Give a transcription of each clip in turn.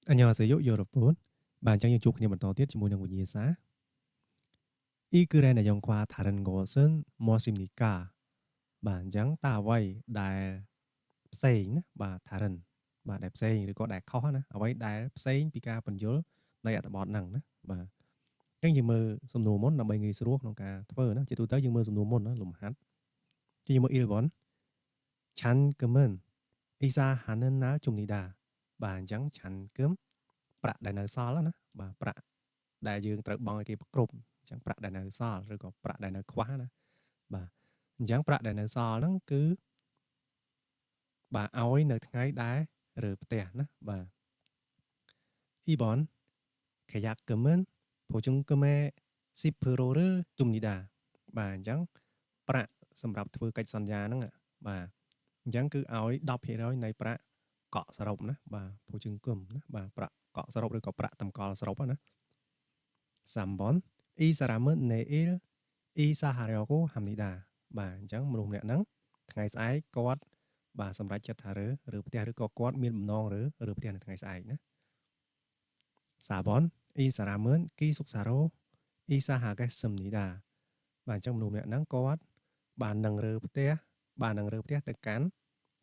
안녕하세요, 여러분. 만장의 조건이បន្តទៀតជាមួយនឹងវិញ្ញាសា 이 글의 내용과 다른 것은 무엇입니까? បាទអញ្ចឹងតើអ្វីដែលផ្សេងណាបាទ 다른 បាទដែលផ្សេងឬក៏ដែលខុសណាអ្វីដែលផ្សេងពីការបញ្យល់នៃអត្ថបទហ្នឹងណាបាទអញ្ចឹងយើងមើលសំណួរមុនដើម្បីងាយស្រួលក្នុងការធ្វើណាជាទូទៅយើងមើលសំណួរមុនណាលំហាត់ជាមើល 1번 잔금은 이사하는 날 줍니다. បាទអញ្ចឹង 잔금 ប្រាក់ដែលនៅសល់ណាបាទប្រាក់ដែលនៅសល់ឬក៏ប្រាក់ដែលនៅខ្វះណាបាទអញ្ចឹងប្រាក់ដែលនៅសល់ហ្នឹងគឺបាទឲ្យនៅថ្ងៃដែលរើផ្ទះណាបាទ 2번 계약금은 보증금의 10%를 줍니다. បាទអញ្ចឹងប្រាក់សម្រាប់ធ្វើកិច្ចសន្យាហ្នឹងបាទអញ្ចឹងគឺឲ្យ 10% នៃប្រាក់កក់សរុបណាបាទ 보증금ណាបាទប្រាក់កក់សរុបឬក៏ប្រាក់តម្កល់សរុបណា 3번 이 사람은 내일 이사하려고 합니다. បាទអញ្ចឹងមនុស្សម្នាក់ហ្នឹងថ្ងៃស្អែកគាត់បាទសម្រេចចិត្តថារើផ្ទះឬក៏គាត់មានបំណងរើផ្ទះនៅថ្ងៃស្អែកណា 4번 이 사람은 기숙사로 이사하겠습니다. បាទអញ្ចឹងមនុស្សម្នាក់ហ្នឹងគាត់បាននឹងរើផ្ទះបាននឹងរើផ្ទះទៅកាន់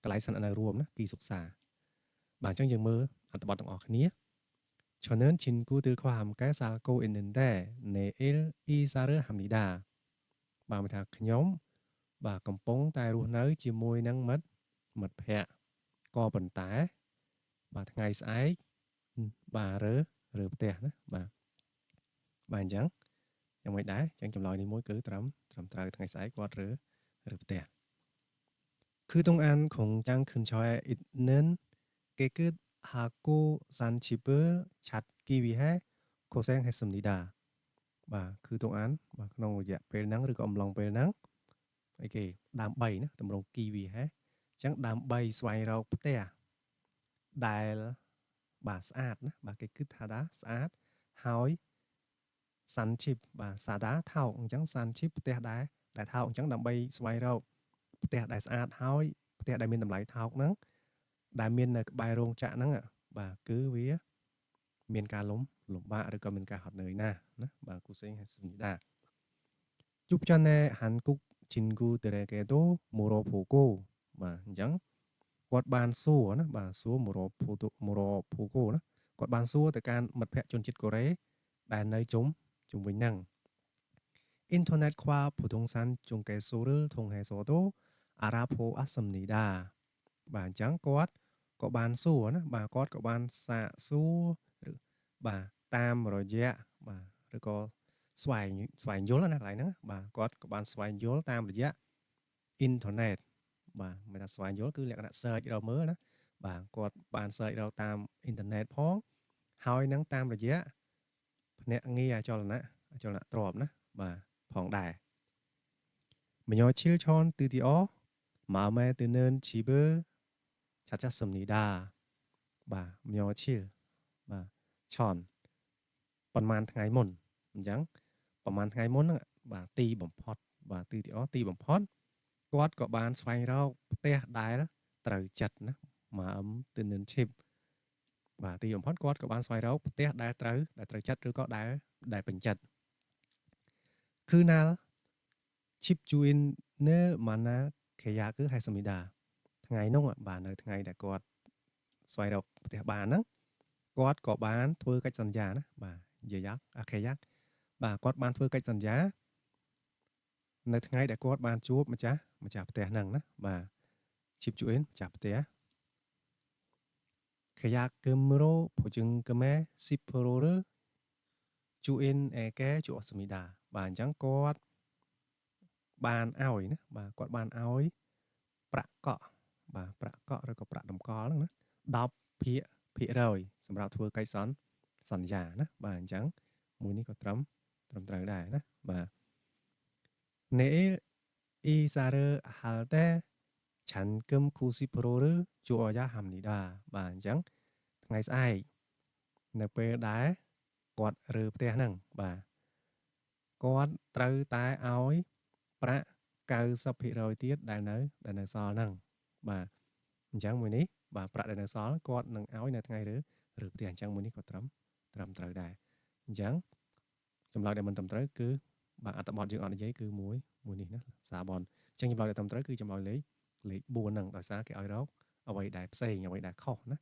កន្លែងសិននៅរួមណាគីសុក្សាបាទអញ្ចឹងយើងមើលអត្ថបទទាំងអស់គ្នា 저는 친구들과 함께 살고 있는데 내일 이사를 합니다. បាទថាខ្ញុំបាទកំពុងតែរស់នៅជាមួយនឹងមិត្តម្នាក់ក៏ប៉ុន្តែបាទថ្ងៃស្អែកបាទរើផ្ទះណាបាទអញ្ចឹងយ៉ាងម៉េចដែរអញ្ចឹងចម្លើយនេះមួយគឺត្រឹមត្រូវថ្ងៃស្អែកគាត់រើផ្ទះ 그동안 공장 근처에 있는 깨끗하고 산 집을 찾기 위해 고생했습니다. បាទគឺក្នុងរយៈពេលហ្នឹងឬក៏អំឡុងពេលហ្នឹងអីគេដើម្បីណាតម្រង គីវីហេអញ្ចឹងដើម្បីស្វែងរកផ្ទះដែលបាទស្អាតណាបាទគេគិតថាថាស្អាតហើយសន្តិភាពផ្ទះដែលថោកអញ្ចឹងសន្តិភាពផ្ទះដែលមានតម្លៃថោកហ្នឹងដែលមាននៅក្បែររោងចក្រហ្នឹងបាទគឺវាមានការលំបាកឬក៏មានការហត់នឿយណាស់ណាបាទគូសេងហេតុស្មីដា 줍전에 한국 친구들에게도 물어보고បាទអញ្ចឹងគាត់បានសួរណាបាទសួរ គាត់បានសួរទៅកាន់មិត្តភ័ក្តិជនជាតិកូរ៉េដែលនៅជុំវិញហ្នឹង 인터넷과 부동산 중개소를 통해서도 알아보았습니다. បាទអញ្ចឹងគាត់ក៏បានសួរណាបាទគាត់ក៏បានសាកសួរឬបាទតាមរយៈបាទឬក៏ស្វែងយល់ណាកន្លែងហ្នឹងបាទគាត់ក៏បានស្វែងយល់តាមរយៈ internet បាទមិនថាស្វែងយល់គឺលក្ខណៈ search រកមើលណាបាទគាត់បាន search រកតាម internet ផងហើយនឹងតាមរយៈភ្នាក់ងារអចលនទ្រព្យណាបាទផងដែរ 며칠 전 드디어 마음에 드는 집을 찾았습니다. បាទ 며칠 បាទ ឆនប៉ុន្មានថ្ងៃមុនអញ្ចឹងប៉ុន្មានថ្ងៃមុនហ្នឹងបាទទីបំផុតបាទទីបំផុតគាត់ក៏បានស្វែងរកផ្ទះដែលត្រូវចិត្តណា 마음 드는 집 បាទទីបំផុតគាត់ក៏បានស្វែងរកផ្ទះដែលត្រូវចិត្តឬក៏ដែលពេញចិត្ត 그날 집주인을 만나 계약을 했습니다. ថ្ងៃនោះបាទនៅថ្ងៃដែលគាត់ស្វែងរកផ្ទះបានហ្នឹងគាត់ក៏បានធ្វើកិច្ចសន្យាណាបាទជាយ៉ាខេយ៉ាក់បាទគាត់បានធ្វើកិច្ចសន្យានៅថ្ងៃដែលគាត់បានជួបម្ចាស់ផ្ទះហ្នឹងណាបាទ 집주인 ម្ចាស់ផ្ទះ 계약금으로 보증금의 10%를 주인에게 주었습니다. បាទអញ្ចឹងគាត់បានឲ្យប្រាក់កក់បាទប្រាក់កក់ឬក៏ប្រាក់តម្កល់ហ្នឹងណា 10%សម្រាប់ធ្វើកិច្ចសន្យាណាបាទអញ្ចឹងមួយនេះក៏ត្រឹមត្រូវដែរណាបាទ 내일 이사를 할 때 잔금 90%를 주어야 합니다. បាទអញ្ចឹងថ្ងៃស្អែកនៅពេលដែលគាត់រើផ្ទះហ្នឹងបាទគាត់ត្រូវតែឲ្យប្រាក់ 90% ទៀតដែលនៅសល់ហ្នឹងបាទអញ្ចឹងមួយនេះបាទប្រាក់ដែលនៅសល់គាត់នឹងឲ្យនៅថ្ងៃ ឬផ្ទះអញ្ចឹងមួយនេះក៏ត្រឹមត្រូវដែរអញ្ចឹងចម្លើយដែលមិនត្រឹមត្រូវគឺបាទអត្ថបទយើងអត់និយាយគឺមួយនេះណាសាបនអញ្ចឹងចម្លើយដែលត្រឹមត្រូវគឺចម្លើយលេខ4ហ្នឹងដោយសារគេឲ្យរកអ្វីដែលផ្សេងអ្វីដែលខុសណា